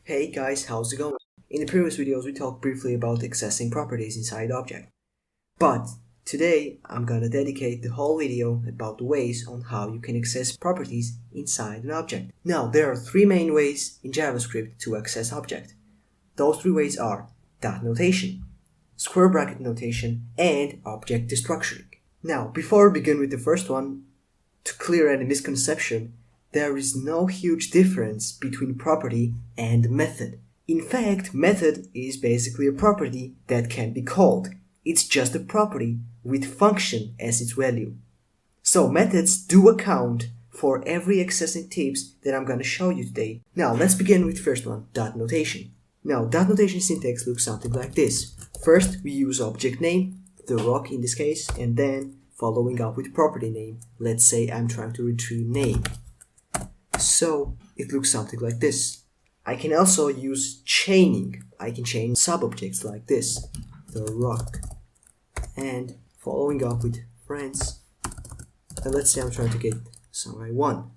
Hey guys, how's it going? In the previous videos we talked briefly about accessing properties inside object. But today I'm gonna dedicate the whole video about the ways on how you can access properties inside an object. Now there are three main ways in JavaScript to access object. Those three ways are dot notation, square bracket notation, and object destructuring. Now before we begin with the first one, to clear any misconception, there is no huge difference between property and method. In fact, method is basically a property that can be called. It's just a property with function as its value. So methods do account for every accessing tips that I'm going to show you today. Now let's begin with the first one, dot notation. Now dot notation syntax looks something like this. First we use object name, the rock in this case, and then following up with property name. Let's say I'm trying to retrieve name. So it looks something like this. I can also use chaining. I can chain sub-objects like this, the rock, and following up with friends. And let's say I'm trying to get samurai 1.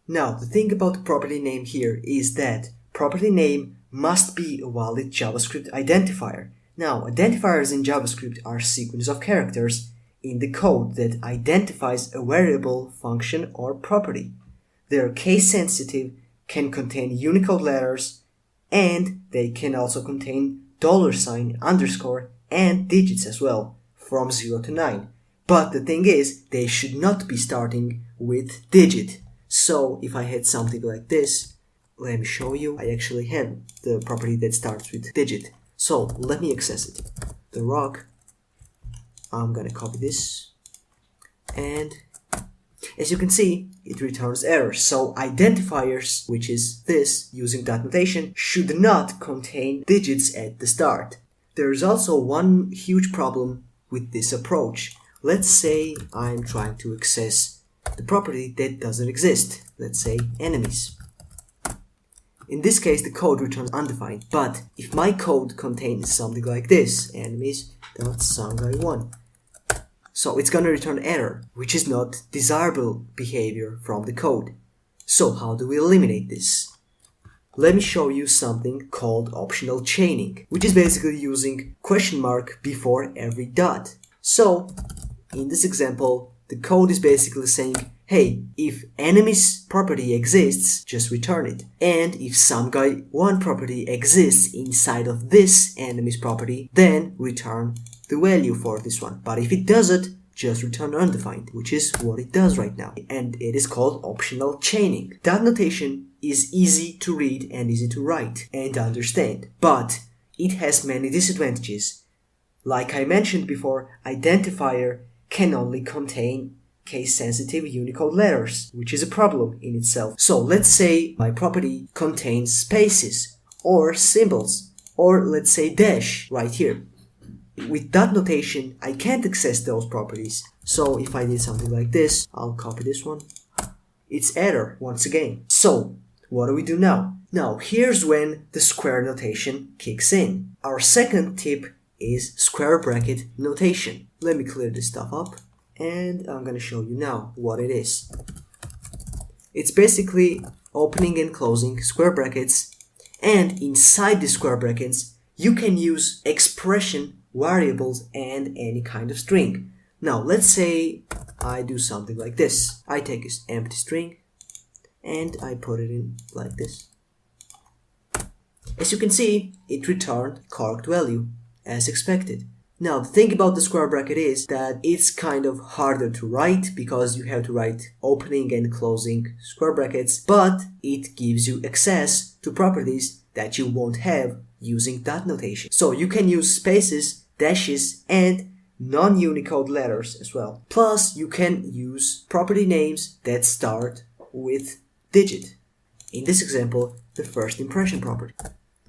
Now the thing about the property name here is that property name must be a valid JavaScript identifier. Now identifiers in JavaScript are sequence of characters in the code that identifies a variable, function, or property. They are case sensitive, can contain Unicode letters, and they can also contain $, underscore, and digits as well, from 0 to 9. But the thing is, they should not be starting with digit. So if I had something like this, let me show you. I actually have the property that starts with digit. So let me access it. The rock, I'm gonna copy this, and as you can see, it returns errors. So identifiers, which is this, using dot notation, should not contain digits at the start. There is also one huge problem with this approach. Let's say I'm trying to access the property that doesn't exist. Let's say enemies. In this case, the code returns undefined. But if my code contains something like this, enemies.samurai1, so it's gonna return error, which is not desirable behavior from the code. So how do we eliminate this? Let me show you something called optional chaining, which is basically using question mark before every dot. So in this example, the code is basically saying, hey, if enemies property exists, just return it. And if samurai1 property exists inside of this enemies property, then return the value for this one. But if it doesn't, just return undefined, which is what it does right now. And it is called optional chaining. Dot notation is easy to read and easy to write and understand, but it has many disadvantages. Like I mentioned before, identifier can only contain case-sensitive Unicode letters, which is a problem in itself. So let's say my property contains spaces or symbols, or let's say dash right here. With dot notation, I can't access those properties. So if I did something like this, I'll copy this one. It's error once again. So what do we do now? Now here's when the square notation kicks in. Our second tip is square bracket notation. Let me clear this stuff up, and I'm gonna show you now what it is. It's basically opening and closing square brackets, and inside the square brackets you can use expression, variables, and any kind of string. Now let's say I do something like this. I take this empty string and I put it in like this. As you can see, it returned correct value as expected. Now the thing about the square bracket is that it's kind of harder to write because you have to write opening and closing square brackets, but it gives you access to properties that you won't have using dot notation. So you can use spaces, dashes, and non-Unicode letters as well. Plus you can use property names that start with digit. In this example, the first impression property.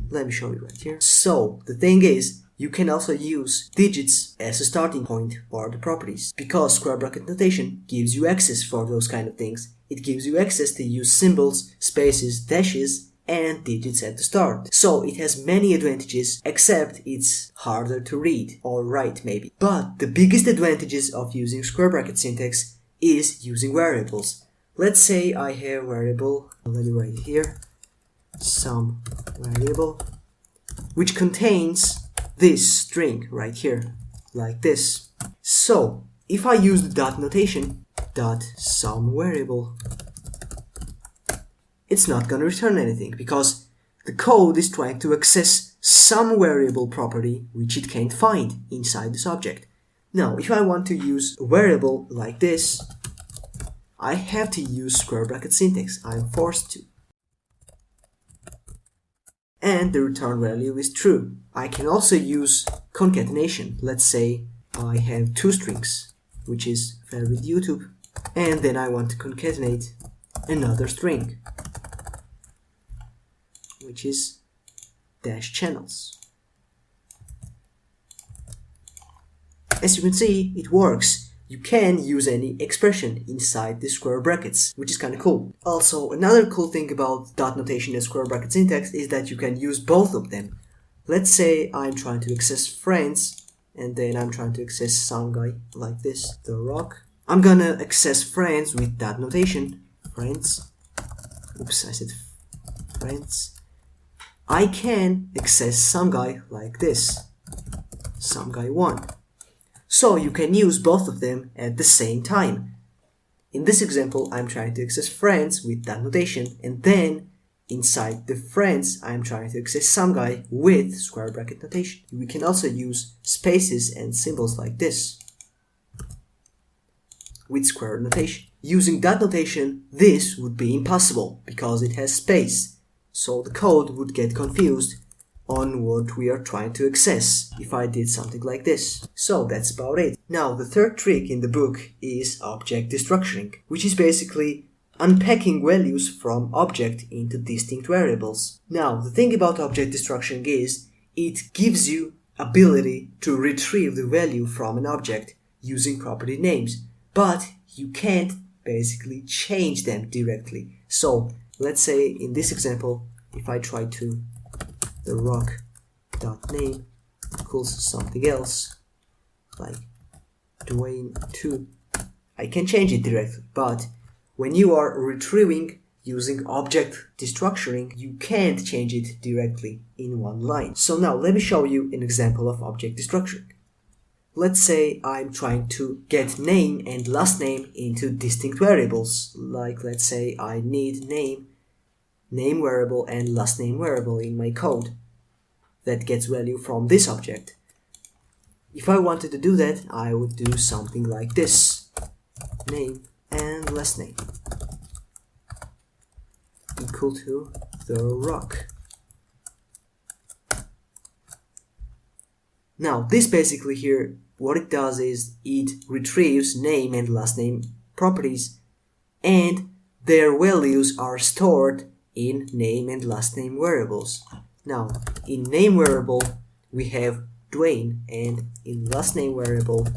Let me show you right here. So the thing is, you can also use digits as a starting point for the properties. Because square bracket notation gives you access for those kind of things. It gives you access to use symbols, spaces, dashes, and digits at the start. So it has many advantages, except it's harder to read or write maybe. But the biggest advantages of using square bracket syntax is using variables. Let's say I have variable, let me write it here, some variable which contains this string right here, like this. So if I use the dot notation, dot some variable, it's not going to return anything because the code is trying to access some variable property which it can't find inside this object. Now, if I want to use a variable like this, I have to use square bracket syntax. I'm forced to. And the return value is true. I can also use concatenation. Let's say I have two strings, which is var with YouTube, and then I want to concatenate another string, which is dash channels. As you can see, it works. You can use any expression inside the square brackets, which is kind of cool. Also, another cool thing about dot notation and square bracket syntax is that you can use both of them. Let's say I'm trying to access friends, and then I'm trying to access some guy like this, the rock. I'm gonna access friends with dot notation, friends. Oops, I said friends. I can access some guy like this, some guy 1. So you can use both of them at the same time. In this example, I'm trying to access friends with that notation, and then inside the friends, I'm trying to access some guy with square bracket notation. We can also use spaces and symbols like this with square notation. Using that notation, this would be impossible because it has space. So the code would get confused on what we are trying to access if I did something like this. So that's about it. Now the third trick in the book is object destructuring, which is basically unpacking values from object into distinct variables. Now the thing about object destructuring is it gives you ability to retrieve the value from an object using property names, but you can't basically change them directly. So let's say in this example, if I try to the rock.name equals something else like Dwayne2, I can change it directly, but when you are retrieving using object destructuring, you can't change it directly in one line. So now let me show you an example of object destructuring. Let's say I'm trying to get name and last name into distinct variables, like let's say I need name variable and last name variable in my code that gets value from this object. If I wanted to do that, I would do something like this: name and last name equal to the rock. Now this basically here, what it does is it retrieves name and last name properties, and their values are stored in name and last name variables. Now in name variable we have Dwayne, and in last name variable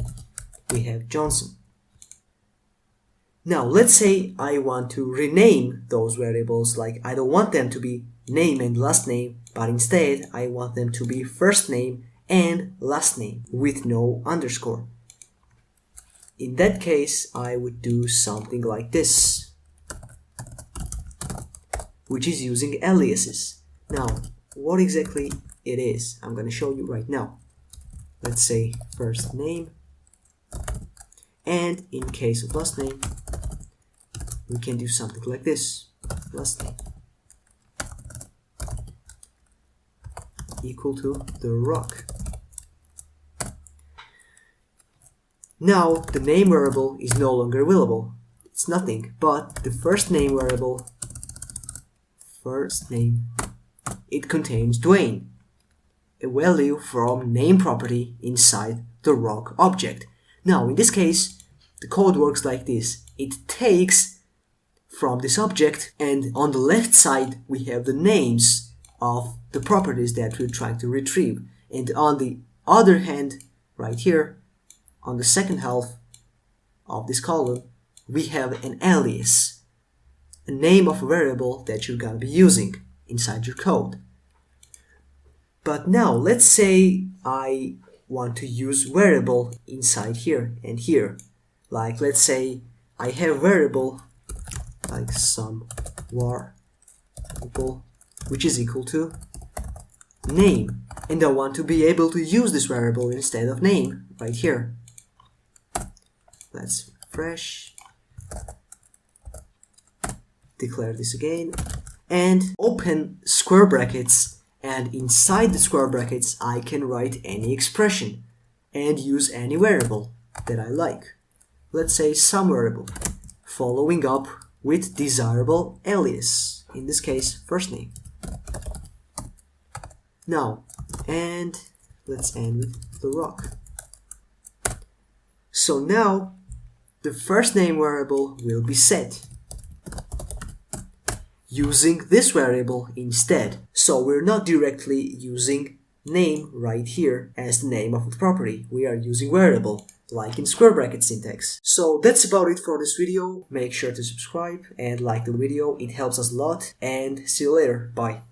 we have Johnson. Now let's say I want to rename those variables, like I don't want them to be name and last name, but instead I want them to be first name and last name with no underscore. In that case I would do something like this, which is using aliases. Now what exactly it is, I'm going to show you right now. Let's say first name, and in case of last name we can do something like this: last name equal to the rock. Now the name variable is no longer available, it's nothing, but the first name variable, first name, it contains Dwayne, a value from name property inside the rock object. Now in this case the code works like this: it takes from this object, and on the left side we have the names of the properties that we're trying to retrieve, and on the other hand right here on the second half of this column we have an alias, a name of a variable that you're gonna be using inside your code. But now let's say I want to use variable inside here and here. Like let's say I have variable like some var equal, which is equal to name, and I want to be able to use this variable instead of name right here. Let's refresh, declare this again, and open square brackets, and inside the square brackets I can write any expression and use any variable that I like. Let's say some variable, following up with desirable alias, in this case first name. Now, and let's end with the rock. So now the first name variable will be set using this variable instead. So we're not directly using name right here as the name of the property. We are using variable, like in square bracket syntax. So that's about it for this video. Make sure to subscribe and like the video. It helps us a lot. And see you later. Bye.